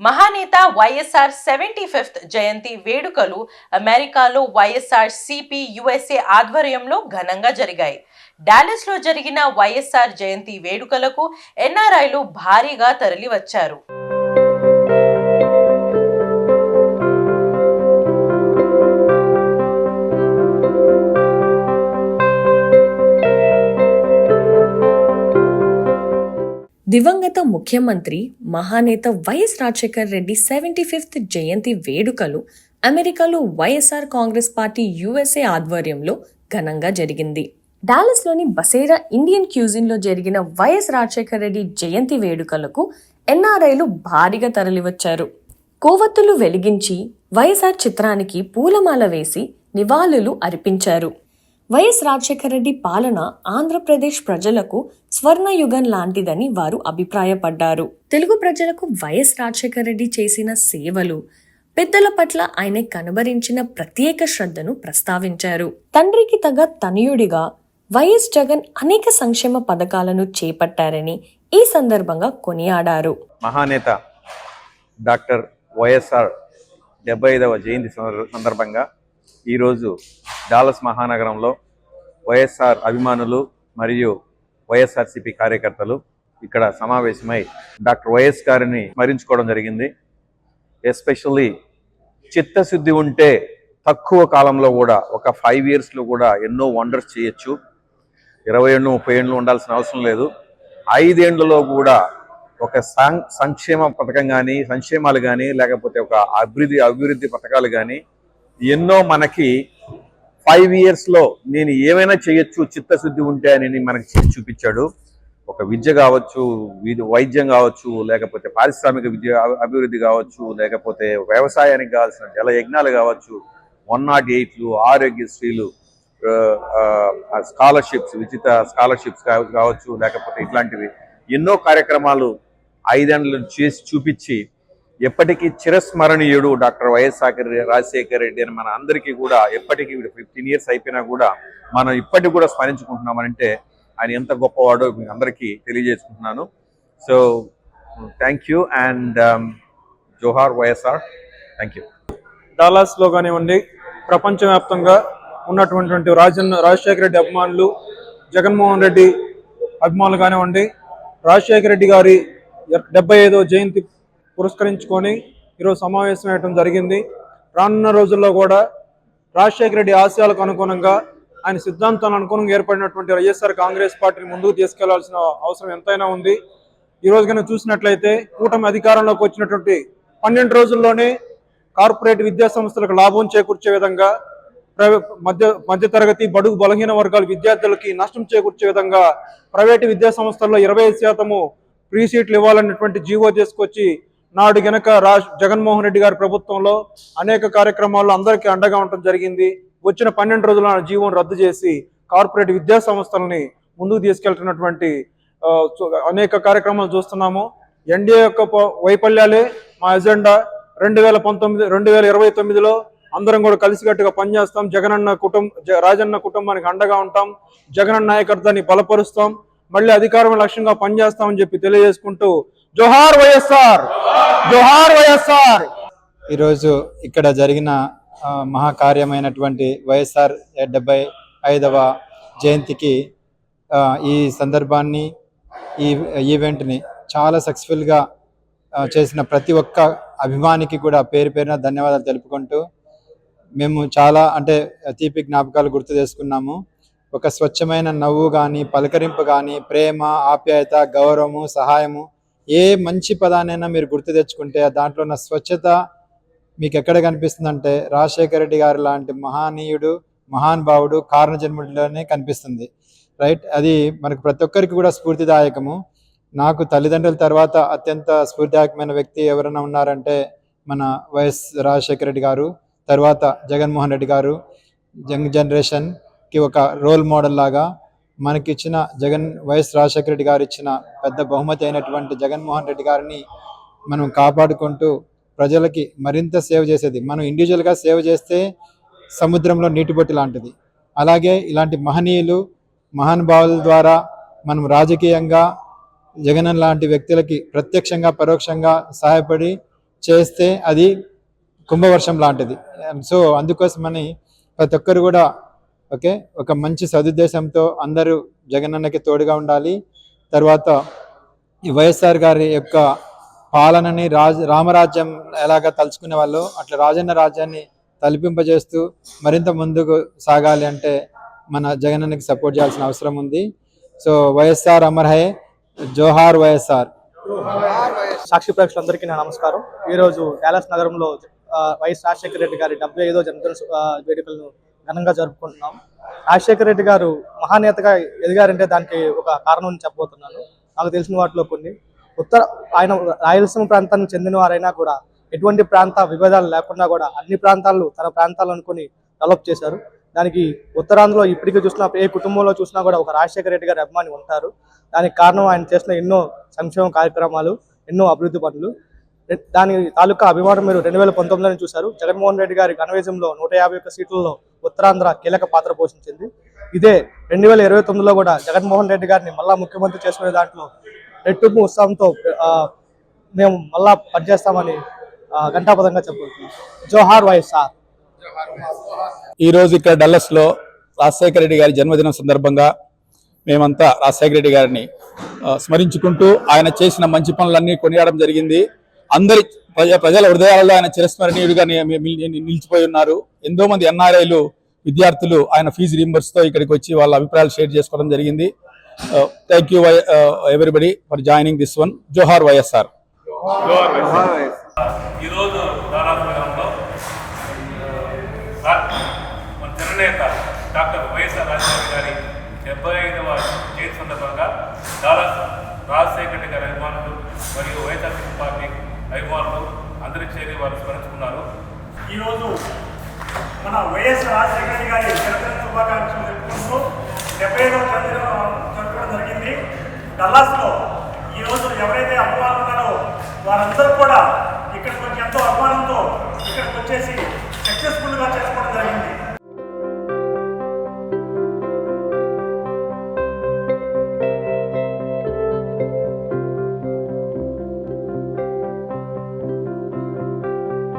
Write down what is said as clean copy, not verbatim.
మహానేత వైఎస్ఆర్ 75th జయంతి వేడుకలు అమెరికాలో వైఎస్ఆర్ సిపి యుఎస్ఏ ఆధ్వర్యంలో ఘనంగా జరిగాయి. డాలస్లో జరిగిన వైఎస్ఆర్ జయంతి వేడుకలకు ఎన్ఆర్ఐలు భారీగా తరలివచ్చారు. దివంగత ముఖ్యమంత్రి మహానేత వైఎస్ రాజశేఖర్ రెడ్డి 75th జయంతి వేడుకలు అమెరికాలో వైఎస్ఆర్ కాంగ్రెస్ పార్టీ యుఎస్ఏ ఆధ్వర్యంలో ఘనంగా జరిగింది. డాలస్లోని బసేరా ఇండియన్ క్యూజిన్లో జరిగిన వైఎస్ రాజశేఖర్ రెడ్డి జయంతి వేడుకలకు ఎన్ఆర్ఐలు భారీగా తరలివచ్చారు. కొవ్వొత్తులు వెలిగించి వైఎస్ఆర్ చిత్రానికి పూలమాల వేసి నివాళులు అర్పించారు. వైఎస్ రాజశేఖర రెడ్డి పాలన ఆంధ్రప్రదేశ్ ప్రజలకు స్వర్ణయుగం లాంటిదని వారు అభిప్రాయపడ్డారు. తెలుగు ప్రజలకు వైఎస్ రాజశేఖర రెడ్డి చేసిన సేవలు, పెద్దల పట్ల ఆయన కనబరించిన ప్రత్యేక శ్రద్ధను ప్రస్తావించారు. తండ్రికి తగ్గ తనయుడిగా వైఎస్ జగన్ అనేక సంక్షేమ పథకాలను చేపట్టారని ఈ సందర్భంగా కొనియాడారు. మహానేత డాక్టర్ వైఎస్ఆర్ 75వ జయంతి సందర్భంగా ఈరోజు డాలస్ మహానగరంలో వైఎస్ఆర్ అభిమానులు మరియు వైఎస్ఆర్సీపీ కార్యకర్తలు ఇక్కడ సమావేశమై డాక్టర్ వైఎస్ గారిని స్మరించుకోవడం జరిగింది. ఎస్పెషల్లీ చిత్తశుద్ధి ఉంటే తక్కువ కాలంలో కూడా ఒక 5 yearsలో కూడా ఎన్నో వండర్స్ చేయొచ్చు. 20 ఏళ్ళు 30 ఏళ్ళు ఉండాల్సిన అవసరం లేదు. 5 ఏళ్లలో కూడా ఒక సంక్షేమ పథకం కానీ, సంక్షేమాలు కానీ, లేకపోతే ఒక అభివృద్ధి పథకాలు కానీ ఎన్నో మనకి 5 yearsలో నేను ఏమైనా చేయొచ్చు చిత్తశుద్ధి ఉంటే అని మనకి చేసి చూపించాడు. ఒక విద్య కావచ్చు, వైద్యం కావచ్చు, లేకపోతే పారిశ్రామిక విద్య అభివృద్ధి కావచ్చు, లేకపోతే వ్యవసాయానికి కావాల్సిన జల యజ్ఞాలు కావచ్చు, 108లు, ఆరోగ్యశ్రీలు, స్కాలర్షిప్స్, ఉచిత స్కాలర్షిప్స్ కావచ్చు, లేకపోతే ఇట్లాంటివి ఎన్నో కార్యక్రమాలు 5 ఏళ్ళు చేసి చూపించి ఎప్పటికీ చిరస్మరణీయుడు డాక్టర్ వైఎస్ రాజశేఖర రెడ్డి అని మన అందరికీ కూడా ఎప్పటికీ 15 years అయిపోయినా కూడా మనం ఇప్పటికి కూడా స్మరించుకుంటున్నామనంటే ఆయన ఎంత గొప్పవాడో మీకు అందరికీ తెలియజేసుకుంటున్నాను. సో థ్యాంక్ యూ అండ్ జోహార్ వైఎస్ఆర్. Thank you. డాలస్లో కానివ్వండి, ప్రపంచవ్యాప్తంగా ఉన్నటువంటి రాజశేఖర రెడ్డి అభిమానులు, జగన్మోహన్ రెడ్డి అభిమానులు కానివ్వండి, రాజశేఖర రెడ్డి గారి 75వ జయంతి పురస్కరించుకొని ఈరోజు సమావేశం అయ్యడం జరిగింది. రానున్న రోజుల్లో కూడా రాజశేఖర రెడ్డి ఆశయాలకు అనుగుణంగా, ఆయన సిద్ధాంతాలకు అనుగుణంగా ఏర్పడినటువంటి వైఎస్ఆర్ కాంగ్రెస్ పార్టీని ముందుకు తీసుకెళ్లాల్సిన అవసరం ఎంతైనా ఉంది. ఈరోజు కనుక చూసినట్లయితే కూటమి అధికారంలోకి వచ్చినటువంటి 12 రోజుల్లోనే కార్పొరేట్ విద్యా సంస్థలకు లాభం చేకూర్చే విధంగా, మధ్యతరగతి బడుగు బలహీన వర్గాల విద్యార్థులకి నష్టం చేకూర్చే విధంగా ప్రైవేటు విద్యా సంస్థల్లో 25% ఫ్రీ సీట్లు ఇవ్వాలన్నటువంటి జీవో తీసుకొచ్చి నాడు గనక జగన్మోహన్ రెడ్డి గారి ప్రభుత్వంలో అనేక కార్యక్రమాల్లో అందరికీ అండగా ఉండటం జరిగింది. వచ్చిన 12 రోజుల జీవోను రద్దు చేసి కార్పొరేట్ విద్యా సంస్థలని ముందుకు తీసుకెళ్తున్నటువంటి అనేక కార్యక్రమాలు చూస్తున్నాము. ఎన్డీఏ యొక్క వైఫల్యాలే మా ఎజెండా. 2029లో అందరం కూడా కలిసికట్టుగా పనిచేస్తాం. రాజన్న కుటుంబానికి అండగా ఉంటాం. జగనన్న నాయకత్వాన్ని బలపరుస్తాం. మళ్ళీ అధికారం లక్ష్యంగా పనిచేస్తామని చెప్పి తెలియజేసుకుంటూ జోహార్ వైఎస్ఆర్, జోహార్ వైఎస్ఆర్. ఈరోజు ఇక్కడ జరిగిన మహాకార్యమైనటువంటి వైఎస్ఆర్ 75వ జయంతికి ఈ సందర్భాన్ని, ఈ ఈవెంట్ని చాలా సక్సెస్ఫుల్గా చేసిన ప్రతి ఒక్క అభిమానికి కూడా పేరు పేరున ధన్యవాదాలు తెలుపుకుంటూ, మేము చాలా తీపి జ్ఞాపకాలు గుర్తు చేసుకున్నాము. ఒక స్వచ్ఛమైన నవ్వు కానీ, పలకరింపు కానీ, ప్రేమ, ఆప్యాయత, గౌరవము, సహాయము, ఏ మంచి పదానైనా మీరు గుర్తు తెచ్చుకుంటే దాంట్లో ఉన్న స్వచ్ఛత మీకు ఎక్కడ కనిపిస్తుందంటే రాజశేఖర రెడ్డి గారు లాంటి మహానీయుడు, మహానుభావుడు కారణజన్ముడిలోనే కనిపిస్తుంది. రైట్. అది మనకు ప్రతి ఒక్కరికి కూడా స్ఫూర్తిదాయకము. నాకు తల్లిదండ్రుల తర్వాత అత్యంత స్ఫూర్తిదాయకమైన వ్యక్తి ఎవరైనా ఉన్నారంటే మన వైఎస్ రాజశేఖర రెడ్డి గారు, తర్వాత జగన్మోహన్ రెడ్డి గారు. యంగ్ జనరేషన్కి ఒక రోల్ మోడల్ లాగా మనకిచ్చిన వైఎస్ రాజశేఖర రెడ్డి గారు ఇచ్చిన పెద్ద బహుమతి అయినటువంటి జగన్మోహన్ రెడ్డి గారిని మనం కాపాడుకుంటూ ప్రజలకి మరింత సేవ చేసేది. మనం ఇండివిజువల్గా సేవ చేస్తే సముద్రంలో నీటి బొట్టి లాంటిది. అలాగే ఇలాంటి మహనీయులు, మహానుభావుల ద్వారా మనం రాజకీయంగా జగన్ లాంటి వ్యక్తులకి ప్రత్యక్షంగా పరోక్షంగా సహాయపడి చేస్తే అది కుంభవర్షం లాంటిది. సో అందుకోసమని ప్రతి ఒక్కరు కూడా ఒక మంచి సదుద్దేశంతో అందరూ జగనన్నకి తోడుగా ఉండాలి. తర్వాత ఈ వైఎస్ఆర్ గారి యొక్క పాలనని రామరాజ్యం ఎలాగ తలుచుకునే వాళ్ళు అట్లా రాజన్న రాజ్యాన్ని తలపింపజేస్తూ మరింత ముందుకు సాగాలి అంటే మన జగనన్నకి సపోర్ట్ చేయాల్సిన అవసరం ఉంది. సో వైఎస్ఆర్ అమర్ హై, జోహార్ వైఎస్ఆర్. సాక్షి ప్రేక్షకులందరికీ నా నమస్కారం. ఈరోజు డాలస్ నగరంలో వైఎస్ రాజశేఖర రెడ్డి గారి 75వ జన్మదిన వేడుకలను ఘనంగా జరుపుకుంటున్నాం. రాజశేఖర రెడ్డి గారు మహానేతగా ఎదిగారంటే దానికి ఒక కారణం చెప్పబోతున్నాను. నాకు తెలిసిన వాటిలో కొన్ని ఆయన రాయలసీమ ప్రాంతానికి చెందిన వారైనా కూడా ఎటువంటి ప్రాంత విభేదాలు లేకుండా కూడా అన్ని ప్రాంతాలు తన ప్రాంతాలు అనుకుని డెవలప్ చేశారు. దానికి ఉత్తరాంధ్రలో ఇప్పటికీ చూసినా ఏ కుటుంబంలో చూసినా కూడా ఒక రాజశేఖర రెడ్డి గారి అభిమాని ఉంటారు. దానికి కారణం ఆయన చేసిన ఎన్నో సంక్షేమ కార్యక్రమాలు, ఎన్నో అభివృద్ధి పనులు. దాని తాలూకా అభిమానం మీరు 2019లో చూశారు. జగన్మోహన్ రెడ్డి గారి ఘనవిజయంలో 151 సీట్లలో ఉత్తరాంధ్ర కీలక పాత్ర పోషించింది. ఇదే 2029లో కూడా జగన్మోహన్ రెడ్డి గారిని మళ్ళా ముఖ్యమంత్రి చేసుకునే దాంట్లో రెట్టింపు ఉత్సాహంతో మేము మళ్ళా పనిచేస్తామని ఘంటాపథంగా చెప్పుకుంటున్నాం. జోహార్ వైఎస్ఆర్. ఈరోజు ఇక్కడ డల్లస్లో రాజశేఖర రెడ్డి గారి జన్మదినం సందర్భంగా మేమంతా రాజశేఖర రెడ్డి గారిని స్మరించుకుంటూ ఆయన చేసిన మంచి పనులన్నీ కొనియాడడం జరిగింది. అందరి ప్రజల హృదయాలలో ఆయన చిరస్మరణీయుడిగా నిలిచిపోయి ఉన్నారు. ఎంతో మంది ఎన్ఆర్ఐలు, విద్యార్థులు ఆయన ఫీజు రీంబర్స్తో ఇక్కడికి వచ్చి వాళ్ళ అభిప్రాయాలు షేర్ చేసుకోవడం జరిగింది. Thank you everybody for joining this one. జోహార్ వైఎస్ఆర్. ఈరోజు దారాపురంలో మన జననేత డాక్టర్ వైఎస్ఆర్ రాజశేఖర గారి 75వ జయంతి సందర్భంగా రాజశేఖర రెడ్డి గారి అభిమానులు మరియు వైఎస్ఆర్సీపీ పార్టీ అభిమానులు అందరి చేరి వారు స్మరించుకున్నారు. ఈరోజు మన వైఎస్ రాజశేఖర రెడ్డి గారి జన్మదిన శుభాకాంక్షలు జరుపుకుంటూ 75వ జన్మదినం జరుపుకోవడం జరిగింది. డల్లాస్లో ఈరోజు ఎవరైతే అభిమానులు ఉన్నారో వారందరూ కూడా